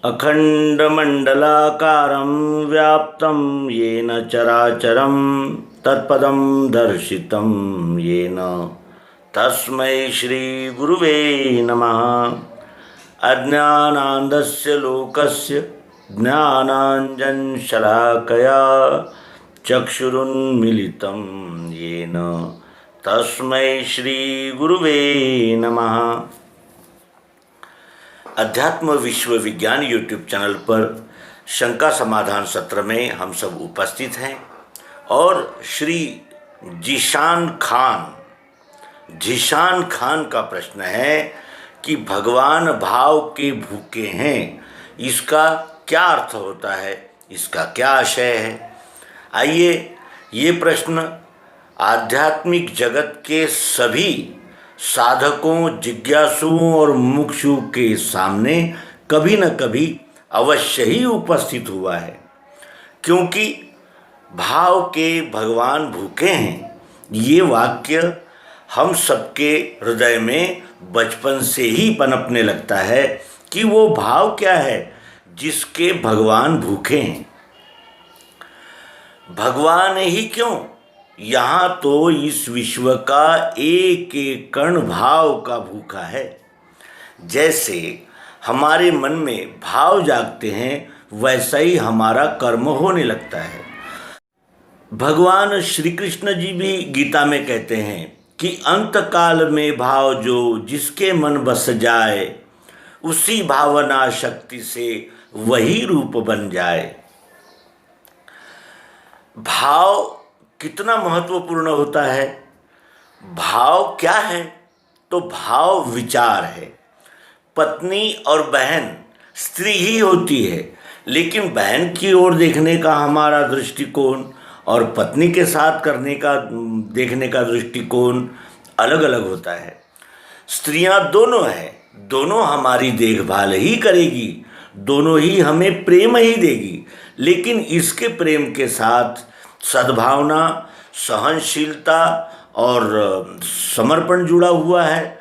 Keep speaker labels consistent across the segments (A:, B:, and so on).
A: अखण्डमण्डलाकारं व्याप्तं येन चराचरं तत्पदं दर्शितं येन तस्मै श्रीगुरुवे नमः। अज्ञानान्धस्य लोकस्य ज्ञानाञ्जनशलाकया चक्षुरुन्मीलितं येन तस्मै श्रीगुरुवे नमः। अध्यात्म विश्व विज्ञान यूट्यूब चैनल पर शंका समाधान सत्र में हम सब उपस्थित हैं और श्री जीशान खान का प्रश्न है कि भगवान भाव के भूखे हैं, इसका क्या अर्थ होता है, इसका क्या आशय है। आइए ये प्रश्न आध्यात्मिक जगत के सभी साधकों, जिज्ञासुओं और मुमुक्षु के सामने कभी न कभी अवश्य ही उपस्थित हुआ है, क्योंकि भाव के भगवान भूखे हैं, ये वाक्य हम सबके हृदय में बचपन से ही पनपने लगता है कि वो भाव क्या है जिसके भगवान भूखे हैं। भगवान ही क्यों, यहाँ तो इस विश्व का एक एक कण भाव का भूखा है। जैसे हमारे मन में भाव जागते हैं, वैसा ही हमारा कर्म होने लगता है। भगवान श्री कृष्ण जी भी गीता में कहते हैं कि अंत काल में भाव जो जिसके मन बस जाए, उसी भावना शक्ति से वही रूप बन जाए। भाव कितना महत्वपूर्ण होता है। भाव क्या है? तो भाव विचार है। पत्नी और बहन स्त्री ही होती है, लेकिन बहन की ओर देखने का हमारा दृष्टिकोण और पत्नी के साथ देखने का दृष्टिकोण अलग अलग होता है। स्त्रियां दोनों हैं, दोनों हमारी देखभाल ही करेगी, दोनों ही हमें प्रेम ही देगी, लेकिन इसके प्रेम के साथ सद्भावना, सहनशीलता और समर्पण जुड़ा हुआ है,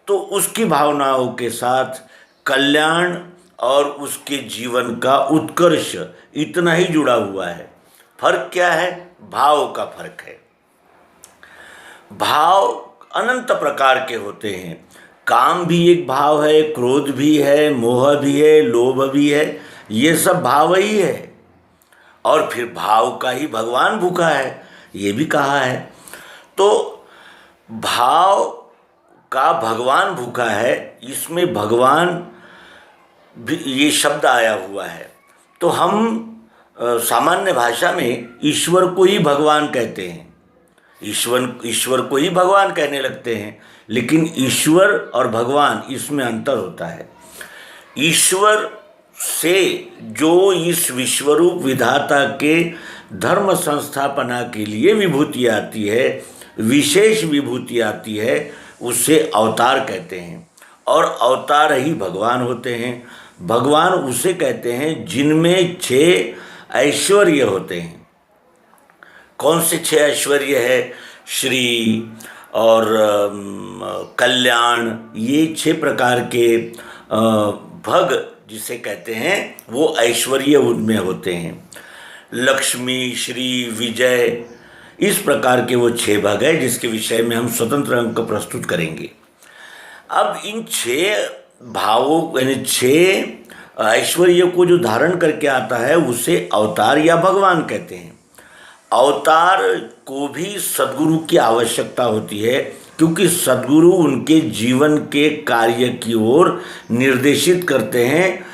A: तो उसकी भावनाओं के साथ कल्याण और उसके जीवन का उत्कर्ष इतना ही जुड़ा हुआ है। फर्क क्या है? भाव का फर्क है। भाव अनंत प्रकार के होते हैं। काम भी एक भाव है, क्रोध भी है, मोह भी है, लोभ भी है, ये सब भाव ही है। और फिर भाव का ही भगवान भूखा है, ये भी कहा है। तो भाव का भगवान भूखा है, इसमें भगवान भी ये शब्द आया हुआ है। तो हम सामान्य भाषा में ईश्वर को ही भगवान कहते हैं, ईश्वर को ही भगवान कहने लगते हैं, लेकिन ईश्वर और भगवान इसमें अंतर होता है। ईश्वर से जो इस विश्वरूप विधाता के धर्म संस्थापना के लिए विभूति आती है, विशेष विभूति आती है, उसे अवतार कहते हैं। और अवतार ही भगवान होते हैं। भगवान उसे कहते हैं जिनमें 6 ऐश्वर्य होते हैं। कौन से 6 ऐश्वर्य है? श्री और कल्याण, ये 6 प्रकार के भग जिसे कहते हैं वो ऐश्वर्य उनमें होते हैं। लक्ष्मी, श्री, विजय, इस प्रकार के वो 6 भाग है, जिसके विषय में हम स्वतंत्र अंक प्रस्तुत करेंगे। अब इन 6 भावों यानी 6 ऐश्वर्य को जो धारण करके आता है उसे अवतार या भगवान कहते हैं। अवतार को भी सद्गुरु की आवश्यकता होती है, क्योंकि सद्गुरु उनके जीवन के कार्य की ओर निर्देशित करते हैं,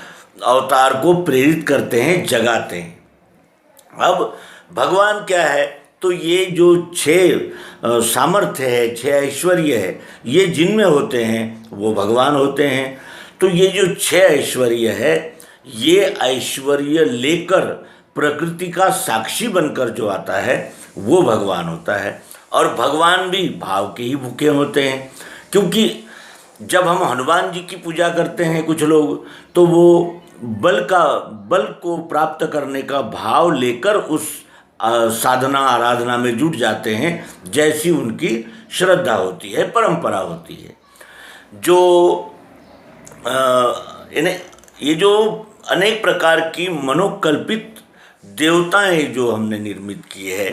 A: अवतार को प्रेरित करते हैं, जगाते हैं। अब भगवान क्या है? तो ये जो 6 सामर्थ्य है, 6 ऐश्वर्य है, ये जिनमें होते हैं वो भगवान होते हैं। तो ये जो 6 ऐश्वर्य है, ये ऐश्वर्य लेकर प्रकृति का साक्षी बनकर जो आता है वो भगवान होता है। और भगवान भी भाव के ही भूखे होते हैं, क्योंकि जब हम हनुमान जी की पूजा करते हैं कुछ लोग, तो वो बल को प्राप्त करने का भाव लेकर उस साधना आराधना में जुट जाते हैं, जैसी उनकी श्रद्धा होती है, परंपरा होती है। जो इन्हें ये जो अनेक प्रकार की मनोकल्पित देवताएं जो हमने निर्मित की है,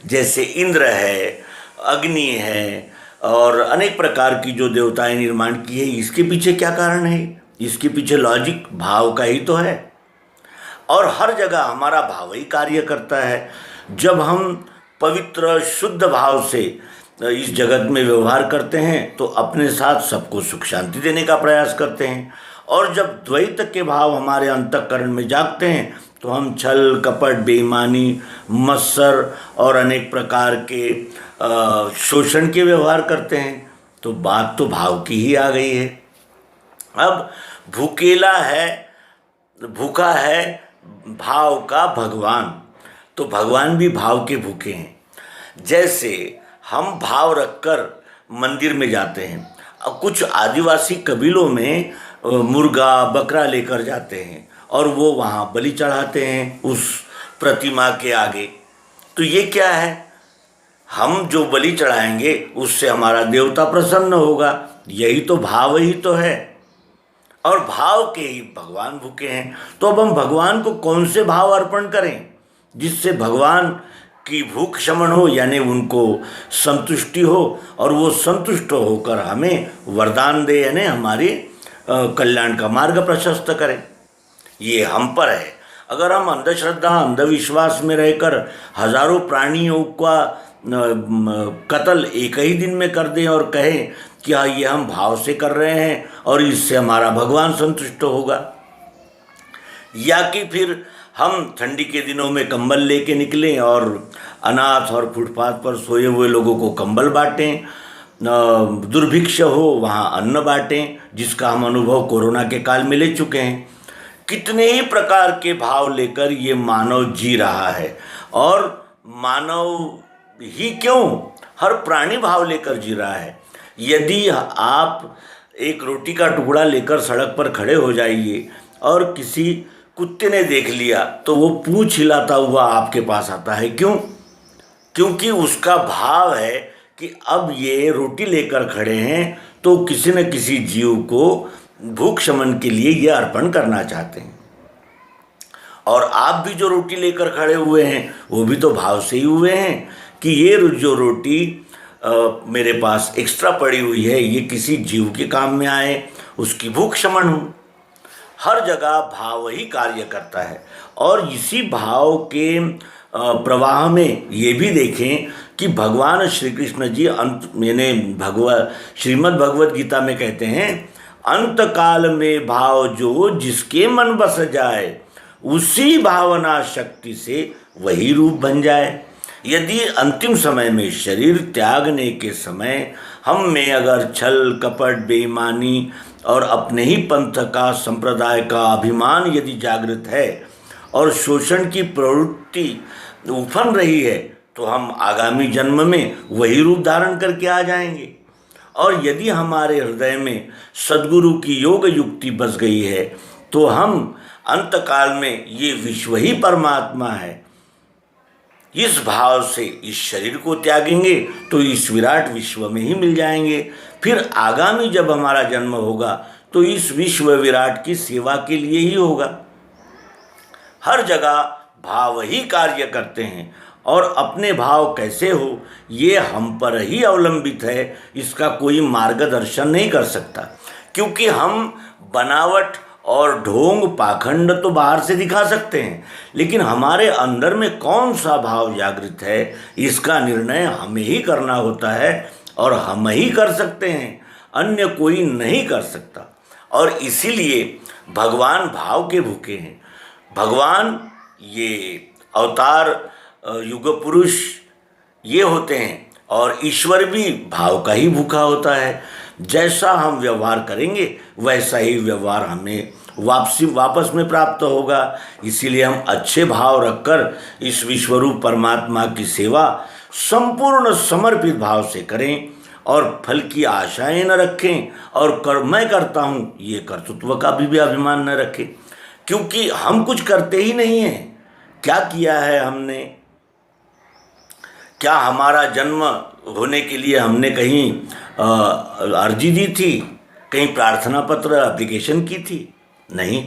A: जैसे इंद्र है, अग्नि है और अनेक प्रकार की जो देवताएं निर्माण की है, इसके पीछे क्या कारण है? इसके पीछे लॉजिक भाव का ही तो है। और हर जगह हमारा भाव ही कार्य करता है। जब हम पवित्र शुद्ध भाव से इस जगत में व्यवहार करते हैं तो अपने साथ सबको सुख शांति देने का प्रयास करते हैं। और जब द्वैत के भाव हमारे अंतःकरण में जागते हैं तो हम छल कपट, बेईमानी, मत्सर और अनेक प्रकार के शोषण के व्यवहार करते हैं। तो बात तो भाव की ही आ गई है। अब भूखा है भाव का भगवान, तो भगवान भी भाव के भूखे हैं। जैसे हम भाव रखकर मंदिर में जाते हैं, अब कुछ आदिवासी कबीलों में मुर्गा बकरा लेकर जाते हैं और वो वहाँ बलि चढ़ाते हैं उस प्रतिमा के आगे। तो ये क्या है? हम जो बलि चढ़ाएंगे उससे हमारा देवता प्रसन्न होगा, यही तो भाव ही तो है। और भाव के ही भगवान भूखे हैं। तो अब हम भगवान को कौन से भाव अर्पण करें जिससे भगवान की भूख शमन हो, यानी उनको संतुष्टि हो और वो संतुष्ट होकर हमें वरदान दे, यानी हमारे कल्याण का मार्ग प्रशस्त करें। ये हम पर है। अगर हम अंधश्रद्धा, अंधविश्वास में रहकर हजारों प्राणियों का कत्ल एक ही दिन में कर दें और कहें कि हाँ ये हम भाव से कर रहे हैं और इससे हमारा भगवान संतुष्ट होगा, या कि फिर हम ठंडी के दिनों में कंबल लेके निकलें और अनाथ और फुटपाथ पर सोए हुए लोगों को कंबल बांटें, दुर्भिक्ष हो वहाँ अन्न बांटें, जिसका हम अनुभव कोरोना के काल में ले चुके हैं। कितने ही प्रकार के भाव लेकर ये मानव जी रहा है। और मानव ही क्यों, हर प्राणी भाव लेकर जी रहा है। यदि आप एक रोटी का टुकड़ा लेकर सड़क पर खड़े हो जाइए और किसी कुत्ते ने देख लिया तो वो पूंछ हिलाता हुआ आपके पास आता है। क्यों? क्योंकि उसका भाव है कि अब ये रोटी लेकर खड़े हैं तो किसी न किसी जीव को भूख शमन के लिए ये अर्पण करना चाहते हैं। और आप भी जो रोटी लेकर खड़े हुए हैं वो भी तो भाव से ही हुए हैं कि ये जो रोटी मेरे पास एक्स्ट्रा पड़ी हुई है ये किसी जीव के काम में आए, उसकी भूख शमन हो। हर जगह भाव ही कार्य करता है। और इसी भाव के प्रवाह में ये भी देखें कि भगवान श्री कृष्ण जी श्रीमद् भगवद गीता में कहते हैं, अंत काल में भाव जो जिसके मन बस जाए उसी भावना शक्ति से वही रूप बन जाए। यदि अंतिम समय में शरीर त्यागने के समय हम में अगर छल कपट, बेईमानी और अपने ही पंथ का, संप्रदाय का अभिमान यदि जागृत है और शोषण की प्रवृत्ति उफन रही है तो हम आगामी जन्म में वही रूप धारण करके आ जाएंगे। और यदि हमारे हृदय में सद्गुरु की योग युक्ति बस गई है तो हम अंतकाल में ये विश्व ही परमात्मा है, इस भाव से इस शरीर को त्यागेंगे तो इस विराट विश्व में ही मिल जाएंगे। फिर आगामी जब हमारा जन्म होगा तो इस विश्व विराट की सेवा के लिए ही होगा। हर जगह भाव ही कार्य करते हैं और अपने भाव कैसे हो ये हम पर ही अवलंबित है, इसका कोई मार्गदर्शन नहीं कर सकता। क्योंकि हम बनावट और ढोंग पाखंड तो बाहर से दिखा सकते हैं, लेकिन हमारे अंदर में कौन सा भाव जागृत है इसका निर्णय हमें ही करना होता है और हम ही कर सकते हैं, अन्य कोई नहीं कर सकता। और इसीलिए भगवान भाव के भूखे हैं। भगवान ये अवतार युग पुरुष ये होते हैं और ईश्वर भी भाव का ही भूखा होता है। जैसा हम व्यवहार करेंगे वैसा ही व्यवहार हमें वापस में प्राप्त होगा। इसीलिए हम अच्छे भाव रखकर इस विश्वरूप परमात्मा की सेवा संपूर्ण समर्पित भाव से करें और फल की आशाएं न रखें और मैं करता हूँ ये कर्तृत्व का भी अभिमान न रखें, क्योंकि हम कुछ करते ही नहीं हैं। क्या किया है हमने? क्या हमारा जन्म होने के लिए हमने कहीं अर्जी दी थी, कहीं प्रार्थना पत्र एप्लीकेशन की थी? नहीं।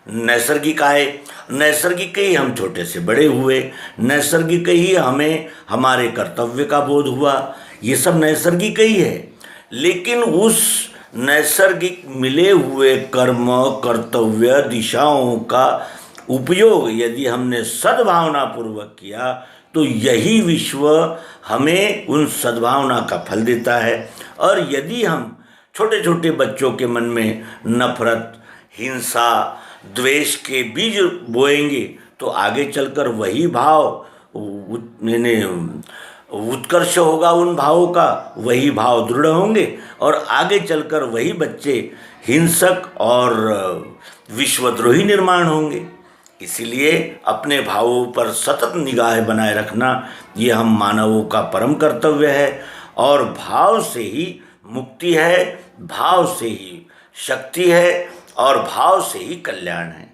A: नैसर्गिक आए, नैसर्गिक ही हम छोटे से बड़े हुए, नैसर्गिक ही हमें हमारे कर्तव्य का बोध हुआ, ये सब नैसर्गिक ही है। लेकिन उस नैसर्गिक मिले हुए कर्म, कर्तव्य, दिशाओं का उपयोग यदि हमने सद्भावना पूर्वक किया तो यही विश्व हमें उन सद्भावना का फल देता है। और यदि हम छोटे छोटे बच्चों के मन में नफरत, हिंसा, द्वेष के बीज बोएंगे तो आगे चलकर वही भाव उत्कर्ष होगा, उन भावों का वही भाव दृढ़ होंगे और आगे चलकर वही बच्चे हिंसक और विश्वद्रोही निर्माण होंगे। इसीलिए अपने भावों पर सतत निगाह बनाए रखना ये हम मानवों का परम कर्तव्य है। और भाव से ही मुक्ति है, भाव से ही शक्ति है और भाव से ही कल्याण है।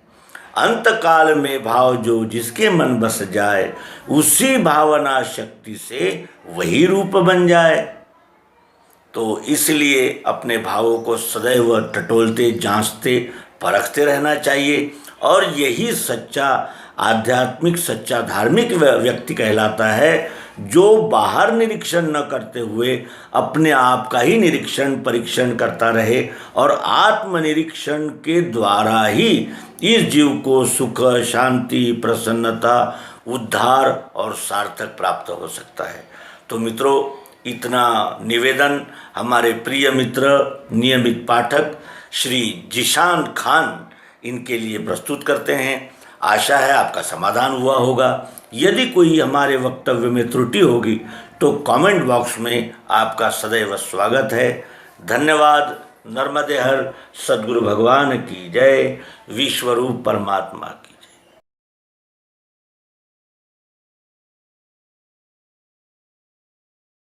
A: अंत काल में भाव जो जिसके मन बस जाए, उसी भावना शक्ति से वही रूप बन जाए। तो इसलिए अपने भावों को सदैव टटोलते, जांचते, परखते रहना चाहिए। और यही सच्चा आध्यात्मिक, सच्चा धार्मिक व्यक्ति कहलाता है, जो बाहर निरीक्षण न करते हुए अपने आप का ही निरीक्षण परीक्षण करता रहे और आत्मनिरीक्षण के द्वारा ही इस जीव को सुख, शांति, प्रसन्नता, उद्धार और सार्थक प्राप्त हो सकता है। तो मित्रों, इतना निवेदन हमारे प्रिय मित्र, नियमित पाठक श्री जिशान खान इनके लिए प्रस्तुत करते हैं। आशा है आपका समाधान हुआ होगा। यदि कोई हमारे वक्तव्य में त्रुटि होगी तो कमेंट बॉक्स में आपका सदैव स्वागत है। धन्यवाद। नर्मदे हर। सद्गुरु भगवान की जय। विश्वरूप परमात्मा की।